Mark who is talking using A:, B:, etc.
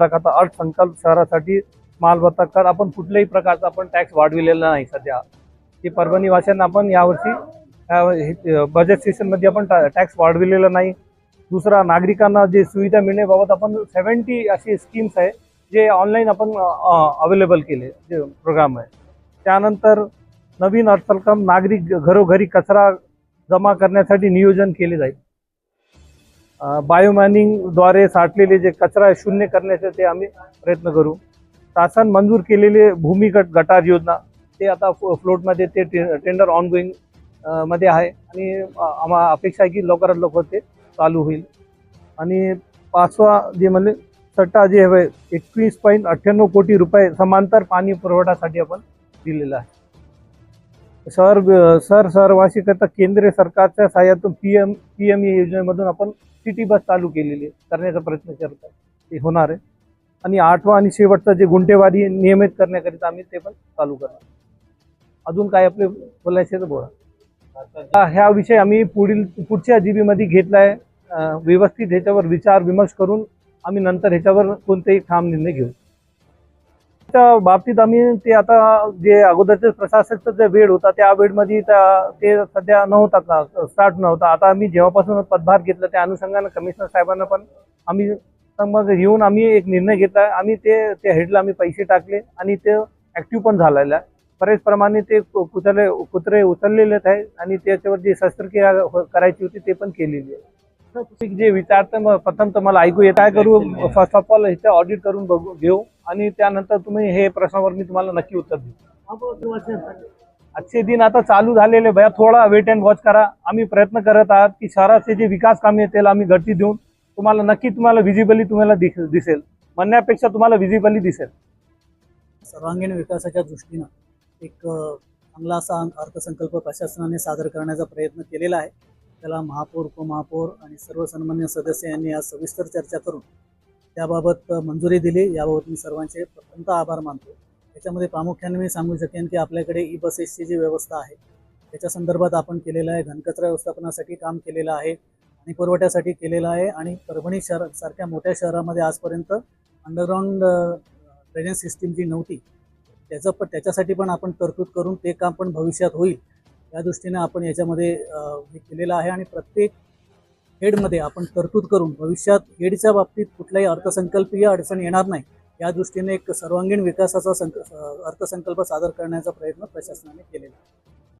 A: आता अर्थसंकल्प शहरासाठी मालमत्ता कर आपण कुठल्याही प्रकारचा आपण टॅक्स वाढविलेला नाही सध्या. की परभणी वासियांना आपण यावर्षी बजेट सेशनमध्ये आपण टॅक्स वाढविलेला नाही. दुसरा, नागरिकांना जे सुविधा मिळण्याबाबत आपण 70 अशी स्कीम्स आहे जे ऑनलाईन आपण अवेलेबल केले जे प्रोग्राम आहे. त्यानंतर नवीन अर्थसंकल्प नागरिक घरोघरी कचरा जमा करण्यासाठी नियोजन केले जाईल. बायोमायनिंगद्वारे साठलेले जे कचरा आहे शून्य करण्याचे ते आम्ही प्रयत्न करू. शासन मंजूर केलेले भूमिगत गटार योजना ते आता फ्लोटमध्ये ते टेंडर ऑनगोईंग मध्ये आहे आणि आम्हाला अपेक्षा आहे की लवकरात लवकर ते चालू होईल. आणि पाचवा जे म्हणजे सट्टा जे आहे 21.98 कोटी रुपये समांतर पाणी पुरवठ्यासाठी आपण दिलेला आहे. शहरवासीकरता केंद्र सरकारच्या सहाय्यातून पीएमई योजनेमधून आपण सिटी बस चालू केलेली करण्याचा प्रयत्न करत आहे. ते होणार आहे. आणि 8वा आणि शेवटचा जे गुंठेवारी नियमित करण्याकरिता आम्ही ते पण चालू करणार. अजून काय आपले बोलायचे तर बोला. ह्या विषय आम्ही पुढच्या GB मध्ये घेतलाय. व्यवस्थित ह्याच्यावर विचार विमर्श करून आम्ही नंतर ह्याच्यावर कोणतेही ठाम निर्णय घेऊ. त्या बाबतीत आम्ही ते आता जे अगोदरचे प्रशासकचा जे वेळ होता त्या वेळमध्ये ते सध्या नव्हता स्टार्ट नव्हता. आता आम्ही जेव्हापासून पदभार घेतला त्या अनुषंगाने कमिशनर साहेबांना पण आम्ही संबंध घेऊन आम्ही एक निर्णय घेतला. आम्ही ते हेडला आम्ही पैसे टाकले आणि ते ऍक्टिव्ह पण झालेलं आहे. बरेचप्रमाणे ते कुत्रे उचललेले आहेत आणि त्याच्यावर जी शस्त्रक्रिया करायची होती ते पण केलेली आहे. जे विचारतं प्रथम तर मला ऐकू येत काय करू. फर्स्ट ऑफ ऑल इथे ऑडिट करून घेऊ आणि त्यानंतर तुम्ही हे प्रश्नावर मी तुम्हाला नक्की उत्तर देऊ. आजचे दिन आता चालू झालेले भया थोडा वेट अँड वॉच करा. आम्ही प्रयत्न करत आहात की शहराचे जे विकास कामे त्याला आम्ही गती देऊन तुम्हाला विजिबली तुम्हाला दिसेल. म्हणण्यापेक्षा तुम्हाला विजिबली दिसेल.
B: सर्वांगीण विकासाच्या दृष्टीनं एक चांगला असा अर्थसंकल्प प्रशासनाने सादर करण्याचा प्रयत्न केलेला आहे. त्याला महापौर, उपमहापौर आणि सर्व सन्मान्य सदस्य यांनी आज सविस्तर चर्चा करून त्याबाबत मंजुरी दिली. याबाबत मी सर्वांचे प्रथमतः आभार मानतो. त्याच्यामध्ये प्रामुख्याने मी सांगू शकेन की आपल्याकडे ई बसेसची जी व्यवस्था आहे त्याच्या संदर्भात आपण केलेलं आहे. घनकचरा व्यवस्थापनासाठी काम केलेलं आहे, पाणी पुरवठ्यासाठी केलेलं आहे आणि परभणी शहर सारख्या मोठ्या शहरामध्ये आजपर्यंत अंडरग्राऊंड ड्रेनेज सिस्टीम जी नव्हती त्याच्यासाठी पण आपण तरतूद करून ते काम पण भविष्यात होईल या दृष्टीने आपण याच्यामध्ये हे केलेलं आहे. आणि प्रत्येक हेडमध्ये आपण तरतूद करून भविष्यात हेडच्या बाबतीत कुठलाही अर्थसंकल्पीय अडचण येणार नाही या दृष्टीने एक सर्वांगीण विकासाचा अर्थसंकल्प सादर करण्याचा प्रयत्न प्रशासनाने केलेला आहे.